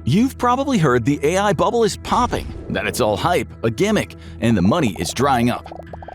You've probably heard the AI bubble is popping, that it's all hype, a gimmick, and the money is drying up.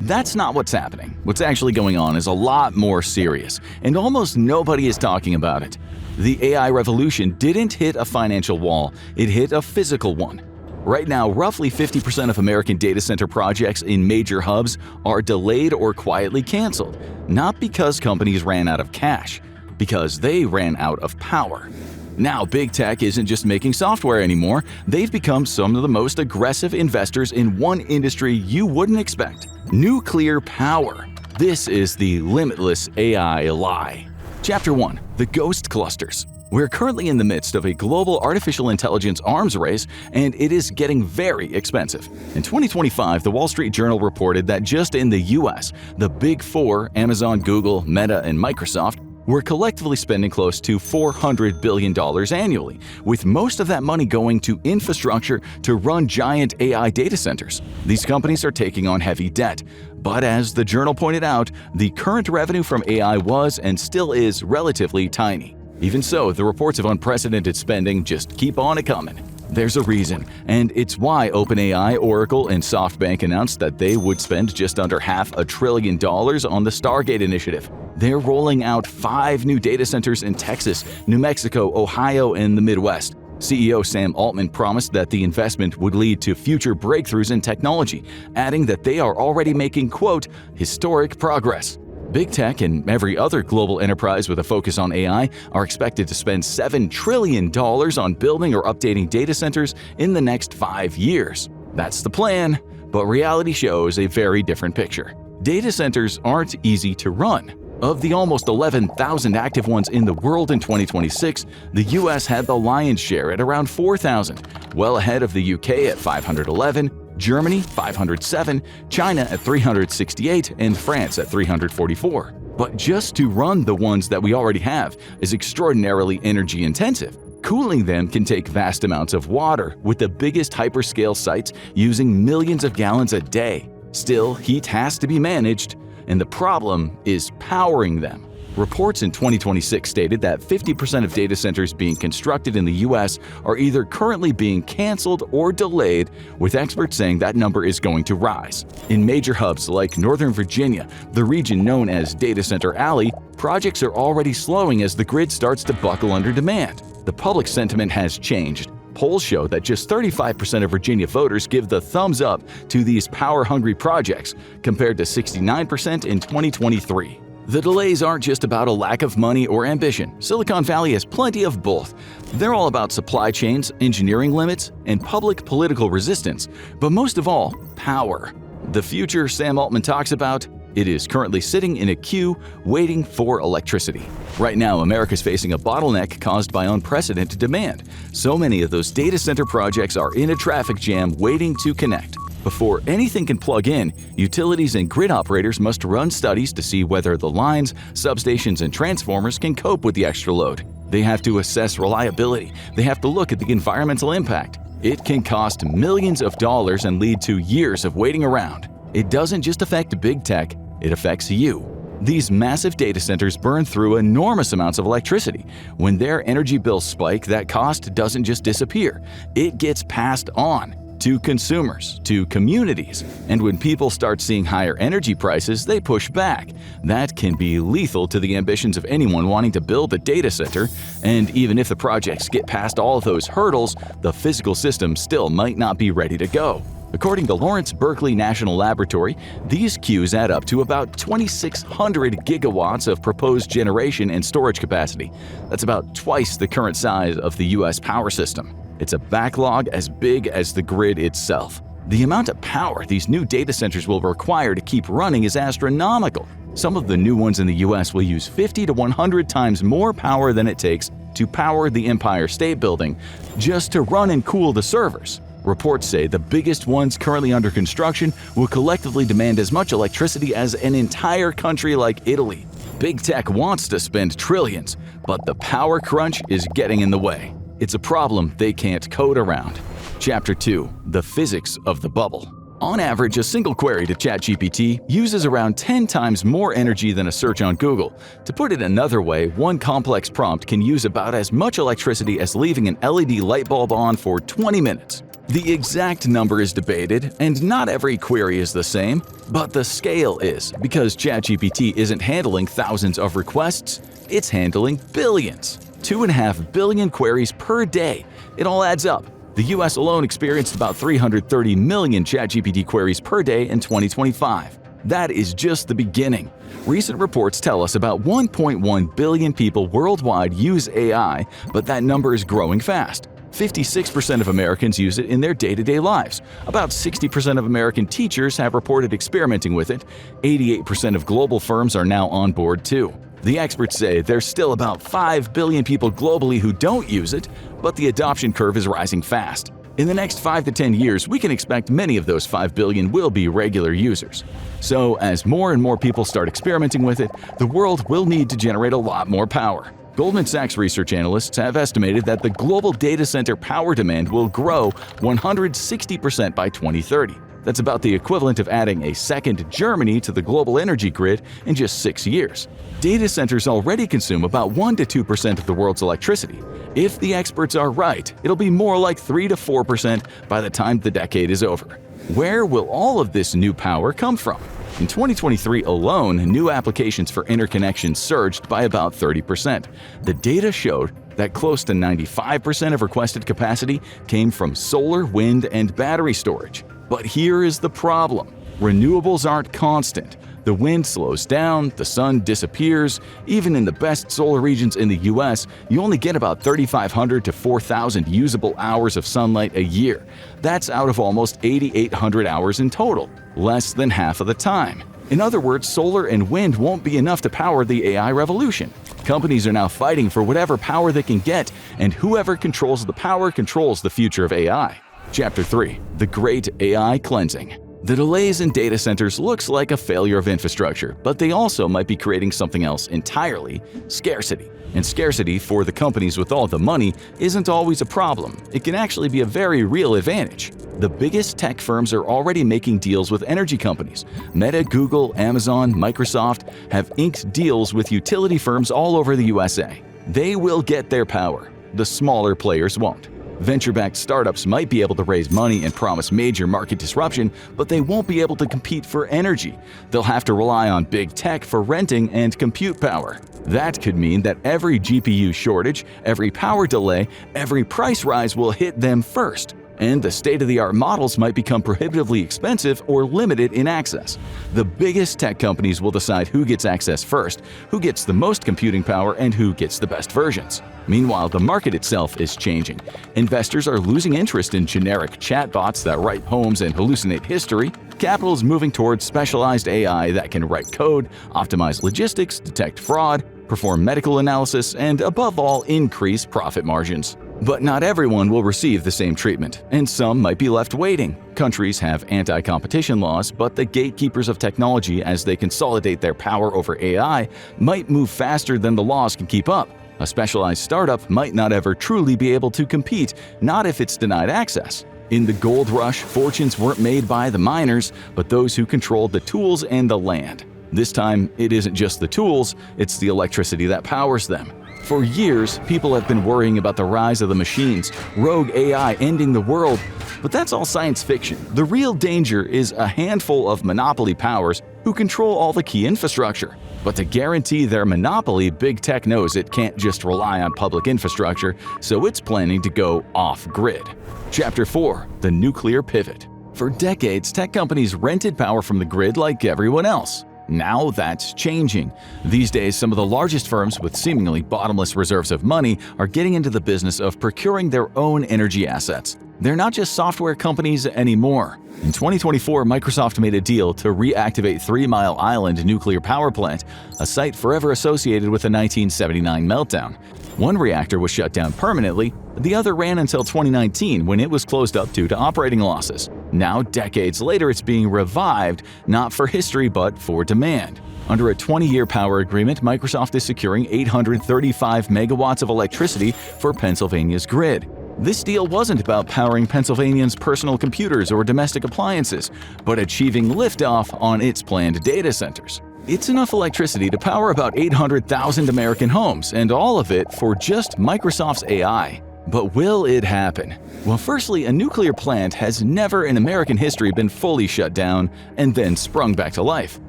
That's not what's happening. What's actually going on is a lot more serious, and almost nobody is talking about it. The AI revolution didn't hit a financial wall, it hit a physical one. Right now, roughly 50% of American data center projects in major hubs are delayed or quietly canceled, not because companies ran out of cash, because they ran out of power. Now, big tech isn't just making software anymore, they've become some of the most aggressive investors in one industry you wouldn't expect: nuclear power. This is the Limitless AI lie. Chapter 1. The Ghost Clusters. We're currently in the midst of a global artificial intelligence arms race, and it is getting very expensive. In 2025, the Wall Street Journal reported that just in the US, the Big Four, Amazon, Google, Meta, and Microsoft, we're collectively spending close to $400 billion annually, with most of that money going to infrastructure to run giant AI data centers. These companies are taking on heavy debt, but as the journal pointed out, the current revenue from AI was and still is relatively tiny. Even so, the reports of unprecedented spending just keep on a-coming. There's a reason, and it's why OpenAI, Oracle, and SoftBank announced that they would spend just under $500 billion on the Stargate initiative. They're rolling out 5 new data centers in Texas, New Mexico, Ohio, and the Midwest. CEO Sam Altman promised that the investment would lead to future breakthroughs in technology, adding that they are already making, quote, historic progress. Big tech and every other global enterprise with a focus on AI are expected to spend $7 trillion on building or updating data centers in the next 5 years. That's the plan, but reality shows a very different picture. Data centers aren't easy to run. Of the almost 11,000 active ones in the world in 2026, the US had the lion's share at around 4,000, well ahead of the UK at 511, Germany 507, China at 368, and France at 344. But just to run the ones that we already have is extraordinarily energy intensive. Cooling them can take vast amounts of water, with the biggest hyperscale sites using millions of gallons a day. Still, heat has to be managed, and the problem is powering them. Reports in 2026 stated that 50% of data centers being constructed in the US are either currently being canceled or delayed, with experts saying that number is going to rise. In major hubs like Northern Virginia, the region known as Data Center Alley, projects are already slowing as the grid starts to buckle under demand. The public sentiment has changed. Polls show that just 35% of Virginia voters give the thumbs up to these power-hungry projects, compared to 69% in 2023. The delays aren't just about a lack of money or ambition. Silicon Valley has plenty of both. They're all about supply chains, engineering limits, and public political resistance, but most of all, power. The future Sam Altman talks about, it is currently sitting in a queue waiting for electricity. Right now, America's facing a bottleneck caused by unprecedented demand. So many of those data center projects are in a traffic jam waiting to connect. Before anything can plug in, utilities and grid operators must run studies to see whether the lines, substations, and transformers can cope with the extra load. They have to assess reliability. They have to look at the environmental impact. It can cost millions of dollars and lead to years of waiting around. It doesn't just affect big tech, it affects you. These massive data centers burn through enormous amounts of electricity. When their energy bills spike, that cost doesn't just disappear. It gets passed on to consumers, to communities. And when people start seeing higher energy prices, they push back. That can be lethal to the ambitions of anyone wanting to build a data center. And even if the projects get past all of those hurdles, the physical system still might not be ready to go. According to Lawrence Berkeley National Laboratory, these queues add up to about 2,600 gigawatts of proposed generation and storage capacity. That's about twice the current size of the US power system. It's a backlog as big as the grid itself. The amount of power these new data centers will require to keep running is astronomical. Some of the new ones in the US will use 50 to 100 times more power than it takes to power the Empire State Building just to run and cool the servers. Reports say the biggest ones currently under construction will collectively demand as much electricity as an entire country like Italy. Big tech wants to spend trillions, but the power crunch is getting in the way. It's a problem they can't code around. Chapter 2. The Physics of the Bubble. On average, a single query to ChatGPT uses around 10 times more energy than a search on Google. To put it another way, one complex prompt can use about as much electricity as leaving an LED light bulb on for 20 minutes. The exact number is debated, and not every query is the same, but the scale is, because ChatGPT isn't handling thousands of requests, it's handling billions. 2.5 billion queries per day. It all adds up. The US alone experienced about 330 million ChatGPT queries per day in 2025. That is just the beginning. Recent reports tell us about 1.1 billion people worldwide use AI, but that number is growing fast. 56% of Americans use it in their day-to-day lives. About 60% of American teachers have reported experimenting with it. 88% of global firms are now on board too. The experts say there's still about 5 billion people globally who don't use it, but the adoption curve is rising fast. In the next 5 to 10 years, we can expect many of those 5 billion will be regular users. So, as more and more people start experimenting with it, the world will need to generate a lot more power. Goldman Sachs research analysts have estimated that the global data center power demand will grow 160% by 2030. That's about the equivalent of adding a second Germany to the global energy grid in just 6 years. Data centers already consume about 1 to 2% of the world's electricity. If the experts are right, it'll be more like 3 to 4% by the time the decade is over. Where will all of this new power come from? In 2023 alone, new applications for interconnection surged by about 30%. The data showed that close to 95% of requested capacity came from solar, wind, and battery storage. But here is the problem. Renewables aren't constant. The wind slows down, the sun disappears. Even in the best solar regions in the US, you only get about 3,500 to 4,000 usable hours of sunlight a year. That's out of almost 8,800 hours in total, less than half of the time. In other words, solar and wind won't be enough to power the AI revolution. Companies are now fighting for whatever power they can get, and whoever controls the power controls the future of AI. Chapter 3. The Great AI Cleansing. The delays in data centers looks like a failure of infrastructure, but they also might be creating something else entirely: scarcity. And scarcity for the companies with all the money isn't always a problem. It can actually be a very real advantage. The biggest tech firms are already making deals with energy companies. Meta, Google, Amazon, Microsoft have inked deals with utility firms all over the USA. They will get their power. The smaller players won't. Venture-backed startups might be able to raise money and promise major market disruption, but they won't be able to compete for energy. They'll have to rely on big tech for renting and compute power. That could mean that every GPU shortage, every power delay, every price rise will hit them first. And the state-of-the-art models might become prohibitively expensive or limited in access. The biggest tech companies will decide who gets access first, who gets the most computing power, and who gets the best versions. Meanwhile, the market itself is changing. Investors are losing interest in generic chatbots that write poems and hallucinate history. Capital is moving towards specialized AI that can write code, optimize logistics, detect fraud, perform medical analysis, and above all, increase profit margins. But not everyone will receive the same treatment, and some might be left waiting. Countries have anti-competition laws, but the gatekeepers of technology, as they consolidate their power over AI, might move faster than the laws can keep up. A specialized startup might not ever truly be able to compete, not if it's denied access. In the gold rush, fortunes weren't made by the miners, but those who controlled the tools and the land. This time, it isn't just the tools, it's the electricity that powers them. For years, people have been worrying about the rise of the machines, rogue AI ending the world, but that's all science fiction. The real danger is a handful of monopoly powers who control all the key infrastructure. But to guarantee their monopoly, big tech knows it can't just rely on public infrastructure, so it's planning to go off-grid. Chapter 4. The Nuclear Pivot. For decades, tech companies rented power from the grid like everyone else. Now that's changing. These days, some of the largest firms with seemingly bottomless reserves of money are getting into the business of procuring their own energy assets. They're not just software companies anymore. In 2024, Microsoft made a deal to reactivate 3 Mile Island nuclear power plant, a site forever associated with the 1979 meltdown. One reactor was shut down permanently, the other ran until 2019 when it was closed up due to operating losses. Now, decades later, it's being revived, not for history but for demand. Under a 20-year power agreement, Microsoft is securing 835 megawatts of electricity for Pennsylvania's grid. This deal wasn't about powering Pennsylvanians' personal computers or domestic appliances, but achieving liftoff on its planned data centers. It's enough electricity to power about 800,000 American homes, and all of it for just Microsoft's AI. But will it happen? Well, firstly, a nuclear plant has never in American history been fully shut down and then sprung back to life.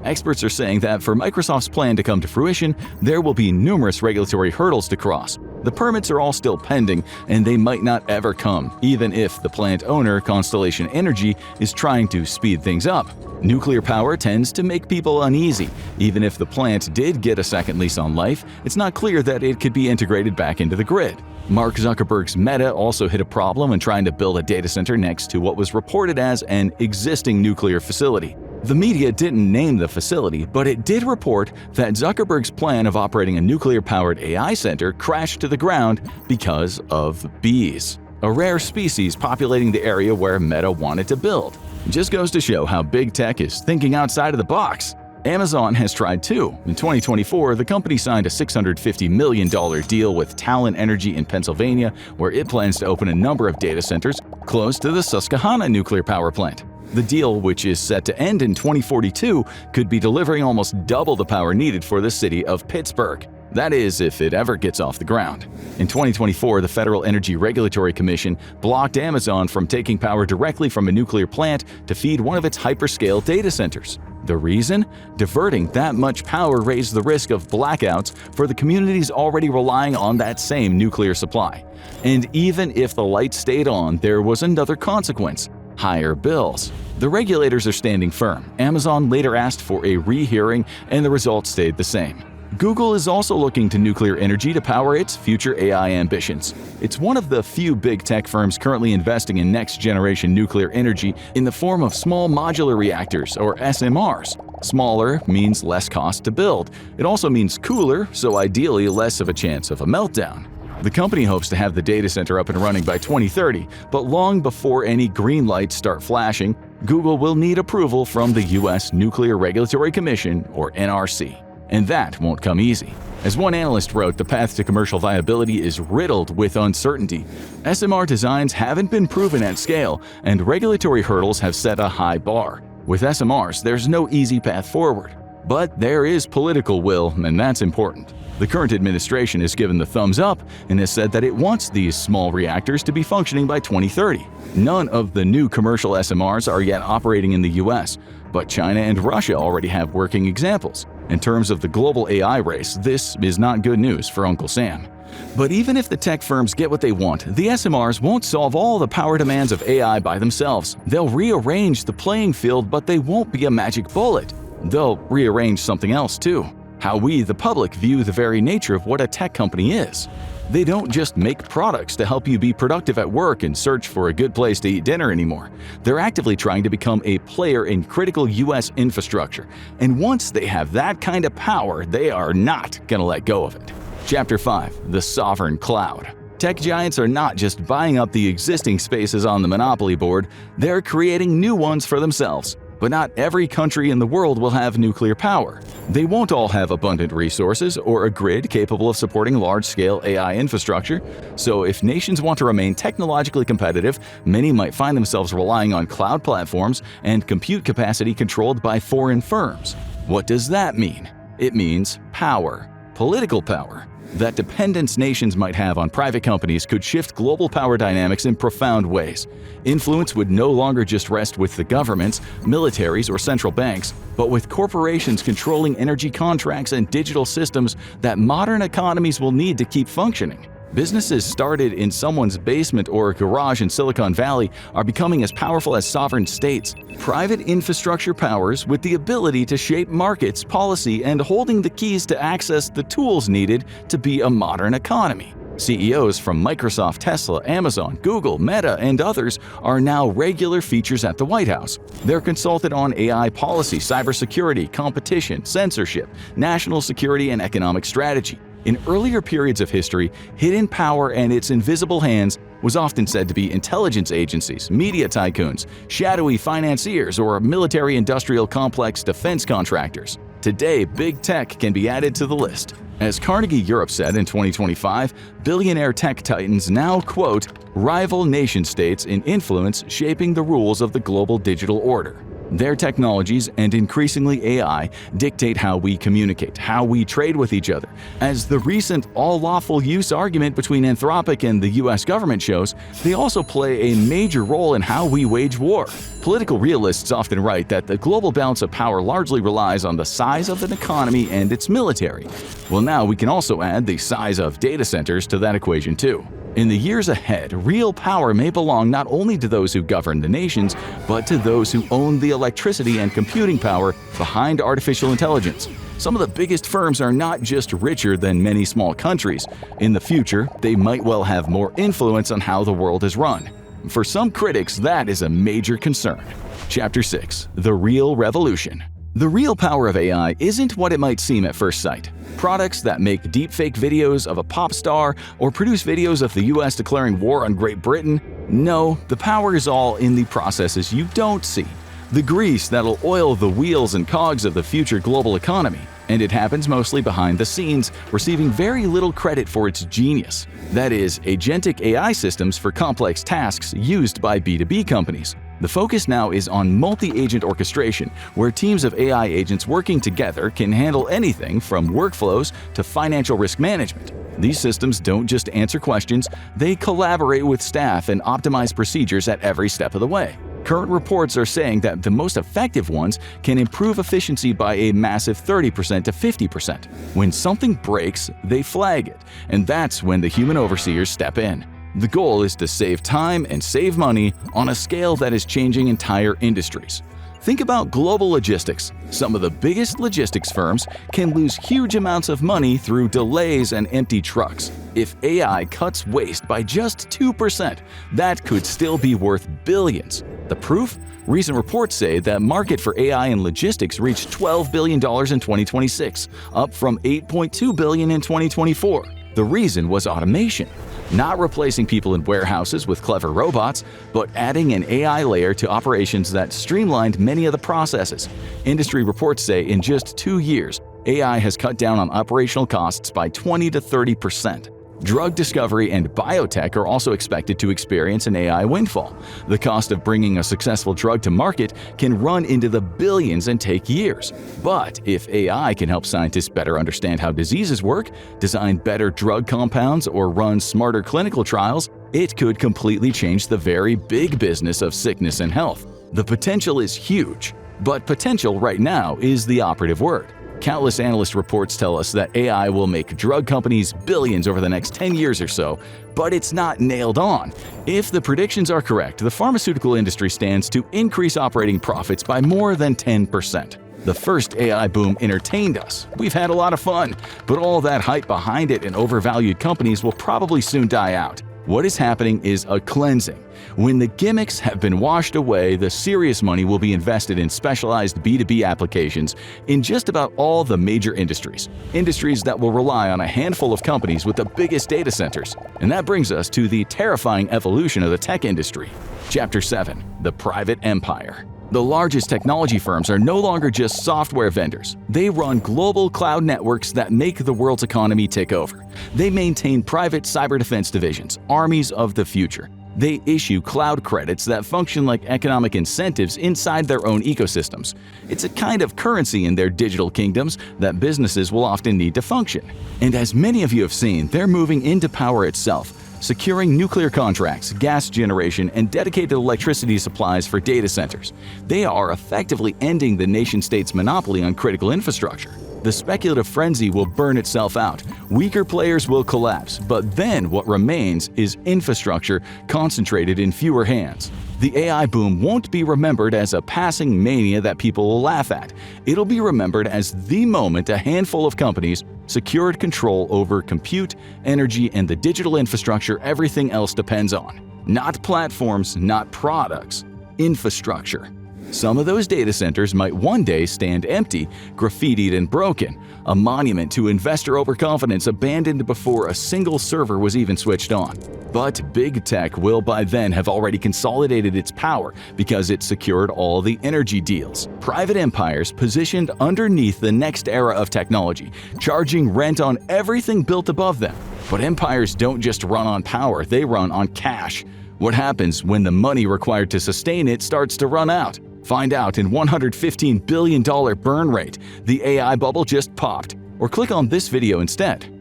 Experts are saying that for Microsoft's plan to come to fruition, there will be numerous regulatory hurdles to cross. The permits are all still pending, and they might not ever come, even if the plant owner, Constellation Energy, is trying to speed things up. Nuclear power tends to make people uneasy. Even if the plant did get a second lease on life, it's not clear that it could be integrated back into the grid. Mark Zuckerberg's Meta also hit a problem when trying to build a data center next to what was reported as an existing nuclear facility. The media didn't name the facility, but it did report that Zuckerberg's plan of operating a nuclear-powered AI center crashed to the ground because of bees, a rare species populating the area where Meta wanted to build. It just goes to show how big tech is thinking outside of the box. Amazon has tried too. In 2024, the company signed a $650 million deal with Talon Energy in Pennsylvania, where it plans to open a number of data centers close to the Susquehanna nuclear power plant. The deal, which is set to end in 2042, could be delivering almost double the power needed for the city of Pittsburgh. That is, if it ever gets off the ground. In 2024, the Federal Energy Regulatory Commission blocked Amazon from taking power directly from a nuclear plant to feed one of its hyperscale data centers. The reason? Diverting that much power raised the risk of blackouts for the communities already relying on that same nuclear supply. And even if the lights stayed on, there was another consequence: higher bills. The regulators are standing firm. Amazon later asked for a rehearing, and the results stayed the same. Google is also looking to nuclear energy to power its future AI ambitions. It's one of the few big tech firms currently investing in next-generation nuclear energy in the form of small modular reactors, or SMRs. Smaller means less cost to build. It also means cooler, so ideally less of a chance of a meltdown. The company hopes to have the data center up and running by 2030, but long before any green lights start flashing, Google will need approval from the U.S. Nuclear Regulatory Commission, or NRC. And that won't come easy. As one analyst wrote, the path to commercial viability is riddled with uncertainty. SMR designs haven't been proven at scale, and regulatory hurdles have set a high bar. With SMRs, there's no easy path forward. But there is political will, and that's important. The current administration has given the thumbs up and has said that it wants these small reactors to be functioning by 2030. None of the new commercial SMRs are yet operating in the US, but China and Russia already have working examples. In terms of the global AI race, this is not good news for Uncle Sam. But even if the tech firms get what they want, the SMRs won't solve all the power demands of AI by themselves. They'll rearrange the playing field, but they won't be a magic bullet. They'll rearrange something else too: how we, the public, view the very nature of what a tech company is. They don't just make products to help you be productive at work and search for a good place to eat dinner anymore. They're actively trying to become a player in critical U.S. infrastructure. And once they have that kind of power, they are not going to let go of it. Chapter 5: The Sovereign Cloud. Tech giants are not just buying up the existing spaces on the monopoly board, they're creating new ones for themselves. But not every country in the world will have nuclear power. They won't all have abundant resources or a grid capable of supporting large-scale AI infrastructure. So if nations want to remain technologically competitive, many might find themselves relying on cloud platforms and compute capacity controlled by foreign firms. What does that mean? It means power, political power. That dependence nations might have on private companies could shift global power dynamics in profound ways. Influence would no longer just rest with the governments, militaries, or central banks, but with corporations controlling energy contracts and digital systems that modern economies will need to keep functioning. Businesses started in someone's basement or garage in Silicon Valley are becoming as powerful as sovereign states. Private infrastructure powers with the ability to shape markets, policy, and holding the keys to access the tools needed to be a modern economy. CEOs from Microsoft, Tesla, Amazon, Google, Meta, and others are now regular features at the White House. They're consulted on AI policy, cybersecurity, competition, censorship, national security, and economic strategy. In earlier periods of history, hidden power and its invisible hands was often said to be intelligence agencies, media tycoons, shadowy financiers, or military-industrial complex defense contractors. Today, big tech can be added to the list. As Carnegie Europe said in 2025, billionaire tech titans now, quote, rival nation-states in influence shaping the rules of the global digital order. Their technologies and increasingly AI dictate how we communicate, how we trade with each other. As the recent all-lawful use argument between Anthropic and the US government shows, they also play a major role in how we wage war. Political realists often write that the global balance of power largely relies on the size of an economy and its military. Well, now we can also add the size of data centers to that equation too. In the years ahead, real power may belong not only to those who govern the nations, but to those who own the electricity and computing power behind artificial intelligence. Some of the biggest firms are not just richer than many small countries. In the future, they might well have more influence on how the world is run. For some critics, that is a major concern. Chapter 6: The Real Revolution. The real power of AI isn't what it might seem at first sight. Products that make deepfake videos of a pop star or produce videos of the US declaring war on Great Britain. No, the power is all in the processes you don't see. The grease that'll oil the wheels and cogs of the future global economy. And it happens mostly behind the scenes, receiving very little credit for its genius. That is, agentic AI systems for complex tasks used by B2B companies. The focus now is on multi-agent orchestration, where teams of AI agents working together can handle anything from workflows to financial risk management. These systems don't just answer questions, they collaborate with staff and optimize procedures at every step of the way. Current reports are saying that the most effective ones can improve efficiency by a massive 30% to 50%. When something breaks, they flag it, and that's when the human overseers step in. The goal is to save time and save money on a scale that is changing entire industries. Think about global logistics. Some of the biggest logistics firms can lose huge amounts of money through delays and empty trucks. If AI cuts waste by just 2%, that could still be worth billions. The proof? Recent reports say the market for AI in logistics reached $12 billion in 2026, up from $8.2 billion in 2024. The reason was automation. Not replacing people in warehouses with clever robots, but adding an AI layer to operations that streamlined many of the processes. Industry reports say in just 2 years, AI has cut down on operational costs by 20 to 30%. Drug discovery and biotech are also expected to experience an AI windfall. The cost of bringing a successful drug to market can run into the billions and take years. But if AI can help scientists better understand how diseases work, design better drug compounds, or run smarter clinical trials, it could completely change the very big business of sickness and health. The potential is huge, but potential right now is the operative word. Countless analyst reports tell us that AI will make drug companies billions over the next 10 years or so, but it's not nailed on. If the predictions are correct, the pharmaceutical industry stands to increase operating profits by more than 10%. The first AI boom entertained us. We've had a lot of fun, but all that hype behind it and overvalued companies will probably soon die out. What is happening is a cleansing. When the gimmicks have been washed away, the serious money will be invested in specialized B2B applications in just about all the major industries. Industries that will rely on a handful of companies with the biggest data centers. And that brings us to the terrifying evolution of the tech industry. Chapter 7: The Private Empire. The largest technology firms are no longer just software vendors. They run global cloud networks that make the world's economy tick over. They maintain private cyber defense divisions, armies of the future. They issue cloud credits that function like economic incentives inside their own ecosystems. It's a kind of currency in their digital kingdoms that businesses will often need to function. And as many of you have seen, they're moving into power itself, securing nuclear contracts, gas generation, and dedicated electricity supplies for data centers. They are effectively ending the nation-state's monopoly on critical infrastructure. The speculative frenzy will burn itself out. Weaker players will collapse, but then what remains is infrastructure concentrated in fewer hands. The AI boom won't be remembered as a passing mania that people will laugh at. It'll be remembered as the moment a handful of companies secured control over compute, energy, and the digital infrastructure everything else depends on. Not platforms, not products, infrastructure. Some of those data centers might one day stand empty, graffitied and broken, a monument to investor overconfidence abandoned before a single server was even switched on. But big tech will by then have already consolidated its power because it secured all the energy deals. Private empires positioned underneath the next era of technology, charging rent on everything built above them. But empires don't just run on power, they run on cash. What happens when the money required to sustain it starts to run out? Find out in $115 billion burn rate. The AI bubble just popped. Or click on this video instead.